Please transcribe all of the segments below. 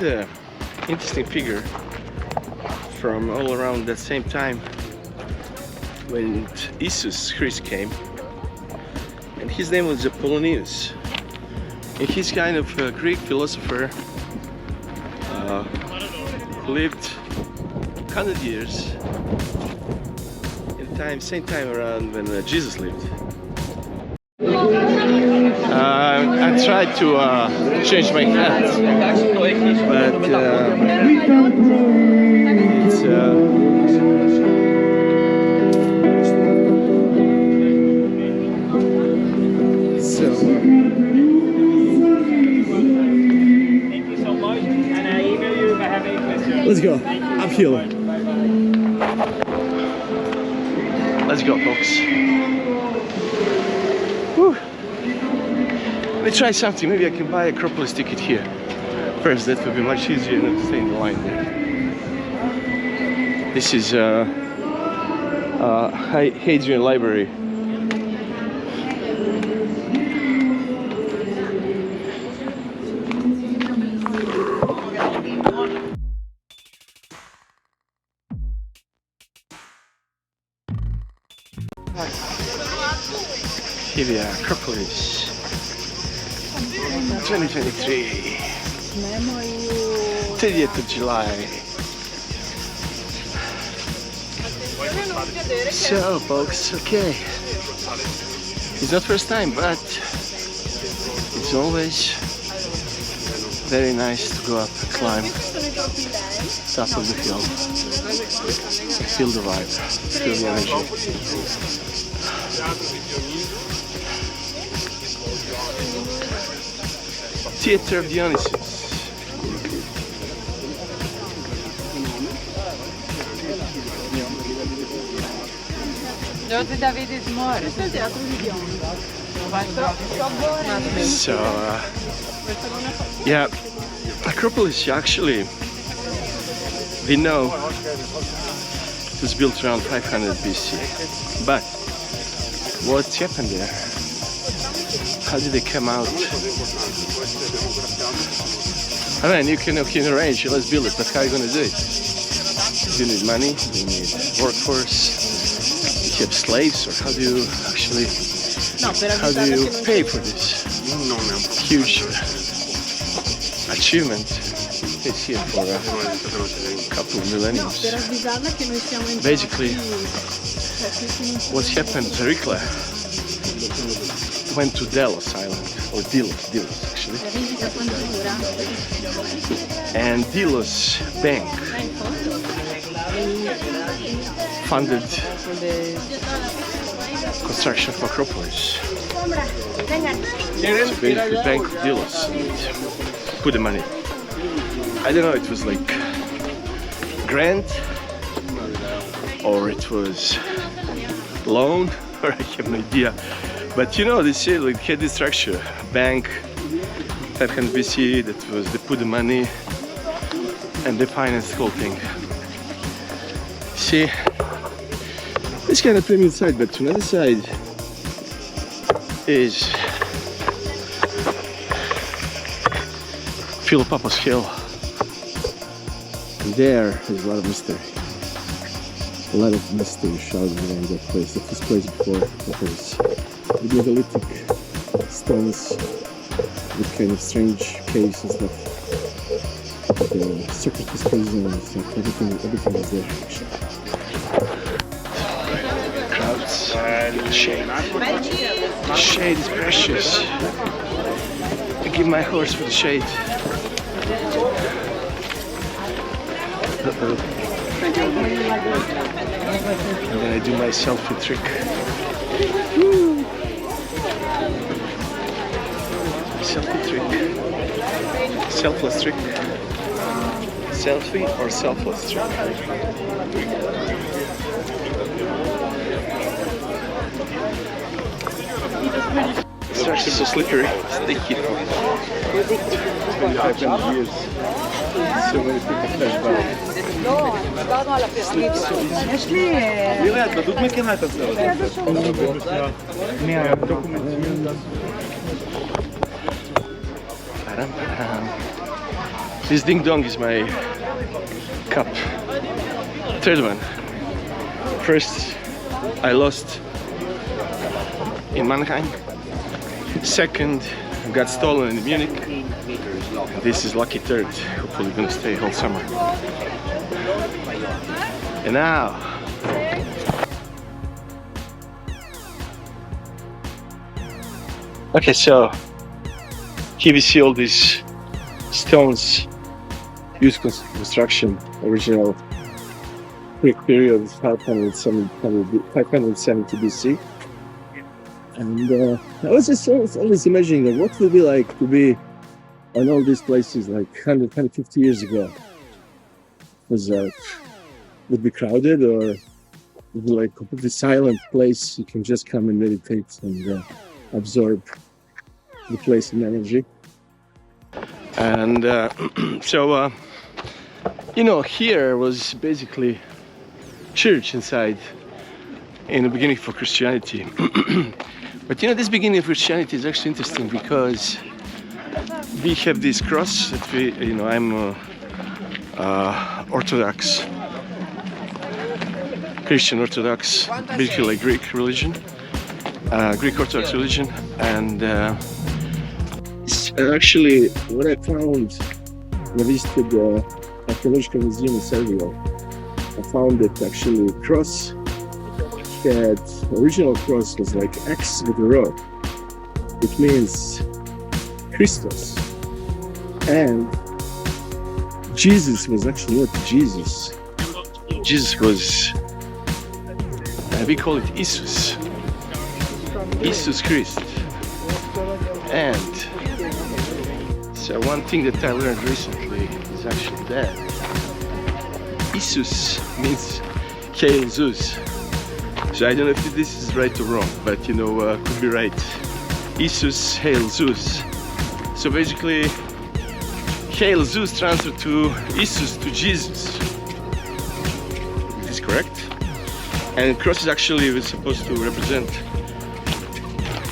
The interesting figure from all around that same time when Zeus Christ came, and his name was Apollonius, and he's kind of a Greek philosopher who lived 100 years in the same time around when Jesus lived. I tried to change my hat, but it's so. Thank you so much, and I email you if I have any questions. Let's go. Uphill. Let's go, folks. Whew. Let me try something. Maybe I can buy a Acropolis ticket here. First, that would be much easier than to stay in the line there. This is Hadrian Library. Here we are, Acropolis 2023, 30th of July. So folks, okay, it's not first time, but it's always very nice to go up and climb top of the hill, feel the vibe, feel the energy. Theater of Dionysus. So, yeah, Acropolis actually, we know it was built around 500 BC, but what happened there? How did they come out? I mean, you can arrange, let's build it, but how are you going to do it? Do you need money? Do you need workforce? Do you have slaves? Or how do you actually, how do you pay for this huge achievement? It's here for a couple of millenniums. Basically, what happened, Pericles went to Delos island, or Delos actually, and Delos bank funded construction of Acropolis. So basically the Bank of Delos put the money. I don't know, it was like grant or it was loan, or I have no idea. But you know, they say like had this structure, bank, 500 BC, that was, they put the money and they financed the whole thing. See, this kind of premium side, but another side is Acropolis Hill. And there is a lot of mystery. A lot of mystery shrouded around that place. That was place before it was the megalithic stones with kind of strange caves and stuff. The Acropolis prison and stuff. Everything was there actually. Crowds, shade. Shade is precious. I give my horse for the shade. Uh-oh. And then I do my selfie trick. Woo. Selfie trick. Selfless trick. Selfie or selfless trick? It's actually so slippery. Sticky. It's been 500 years. So many people flash by. נראה, את בדוק מכינה את הסרט. This ding dong is my cup. Third one. First, I lost in Mannheim. Second, got stolen in Munich. This is lucky third. Hopefully gonna stay whole summer. And now, okay, so here we see all these stones used for construction, original Greek period, 570 BC. And I was just always imagining what it would be like to be on all these places like 150 years ago. Was would be crowded, or would be like a completely silent place you can just come and meditate and absorb the place and energy. And so you know, here was basically church inside in the beginning for Christianity. But you know, this beginning of Christianity is actually interesting because we have this cross that we, you know, I'm Orthodox, Christian Orthodox, basically like Greek religion, Greek Orthodox religion. And actually what I found when I visited the Archaeological Museum in Serbia, I found that actually cross that original cross was like X with a rod. It means Christos. And Jesus was actually not Jesus. Jesus was, we call it Isus. Isus Christ. And so one thing that I learned recently is actually that Isus means Hail Zeus. So I don't know if this is right or wrong, but you know, could be right. Isus, Hail Zeus. So basically, Hail Zeus transferred to Isus, to Jesus. Is this correct? And cross is actually was supposed to represent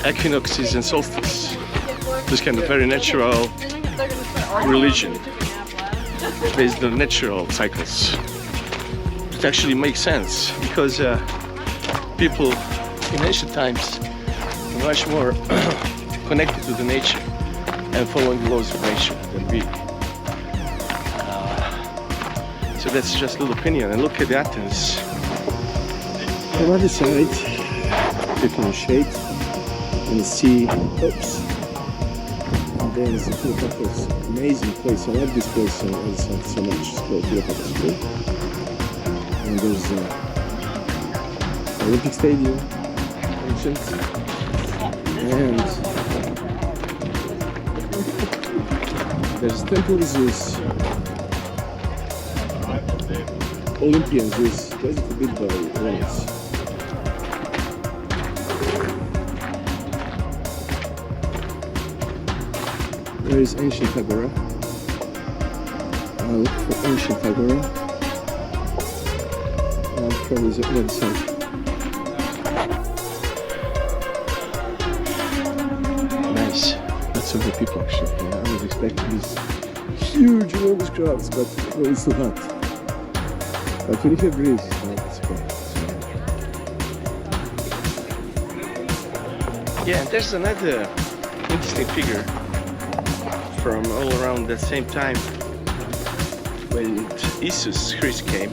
equinoxes and solstices. This kind of very natural religion based on natural cycles. It actually makes sense because people in ancient times were much more connected to the nature and following the laws of nature than we. So that's just a little opinion. And look at Athens. On the other side, you can shade and see, oops. And then there's a Acropolis, amazing place. I like this place so much. It's called Acropolis Hill. And there's Olympic Stadium, ancient, and there's Temple of Zeus, Olympian Zeus, basically built by Romans. There is ancient Agora. I'll look for ancient Agora. I'll probably the other side. So many people actually. Yeah, I was expecting these huge, enormous crowds, but well, it's not. But when you have Greece, it's great. Yeah, and there's another interesting figure from all around that same time when Isus Christ came,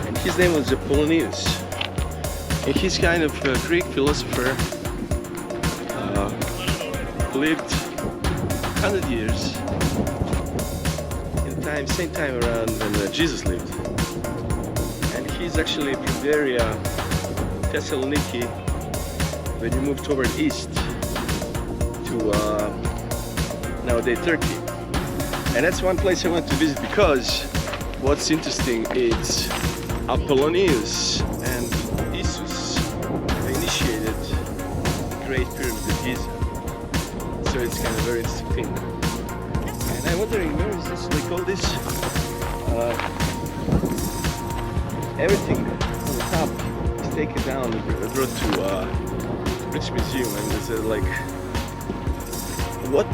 and his name was Apollonius, and he's kind of a Greek philosopher. Lived 100 years in the same time around when Jesus lived, and he's actually from the area Thessaloniki when you move toward east to nowadays Turkey. And that's one place I want to visit because what's interesting is Apollonius and Isus initiated the Great Pyramid of Giza. So it's kind of a very interesting thing. And I'm wondering, where is this, like all this, everything on the top is taken down and brought to British Museum, and there's like, what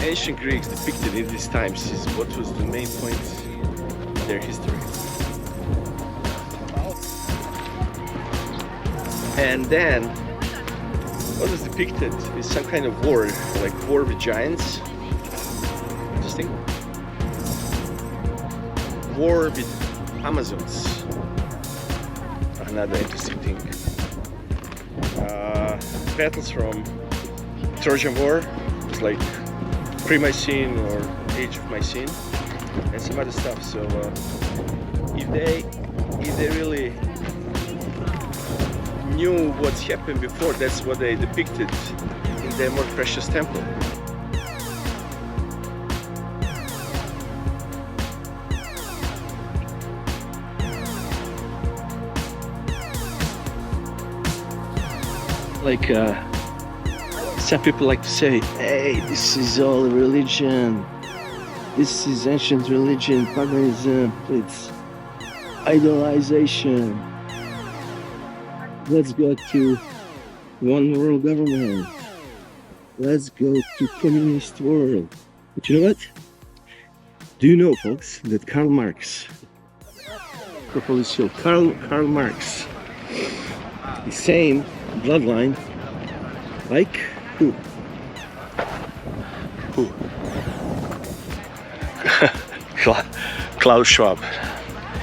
ancient Greeks depicted in these times is what was the main point in their history. And then what was depicted is some kind of war, like war with giants. Interesting. War with Amazons. Another interesting thing. Battles from Trojan War, it's like pre-Mycenaean or age of Mycenaean, and some other stuff. So if they really knew what's happened before, that's what they depicted in their more precious temple. Like some people like to say, hey, this is all religion, this is ancient religion, paganism, it's idolization. Let's go to one world government. Let's go to communist world. But you know what? Do you know, folks, that Karl Marx, Acropolis Hill, Karl Marx, the same bloodline like who? Klaus Schwab.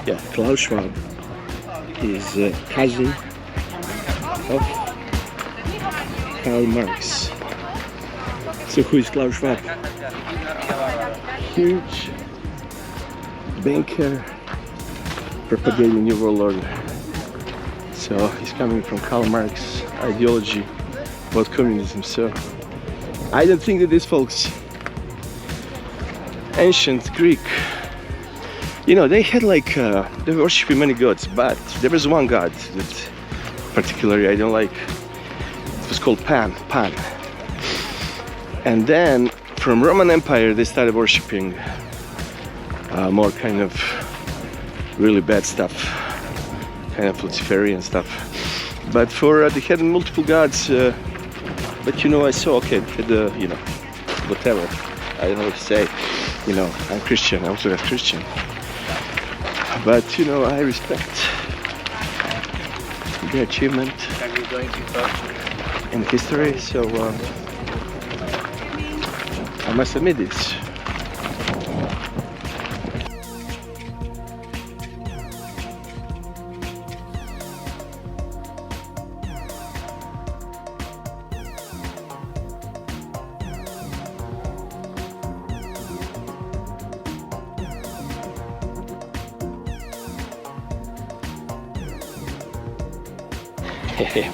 Yeah, Klaus Schwab is a cousin of Karl Marx. So who is Klaus Schwab? Huge banker propagating New World Order. So he's coming from Karl Marx ideology about communism. So I don't think that these folks, ancient Greek, you know, they had like they were worshiping many gods, but there was one god that particularly I don't like. It was called Pan. And then from Roman Empire they started worshiping more kind of really bad stuff, kind of Luciferian stuff. But for they had multiple gods. But you know, I saw, okay, you know, whatever. I don't know what to say. You know, I'm Christian. I'm also a Christian. But you know, I respect the achievement in history. So I must admit this.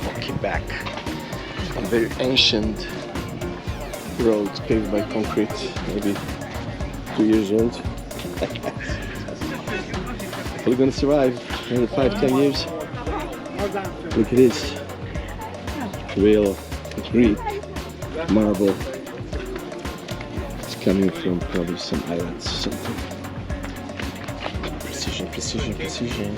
Walking back on very ancient roads paved by concrete, maybe 2 years old. Are we gonna survive another 5-10 years? Look at this. Real Greek marble. It's coming from probably some islands or something. Precision.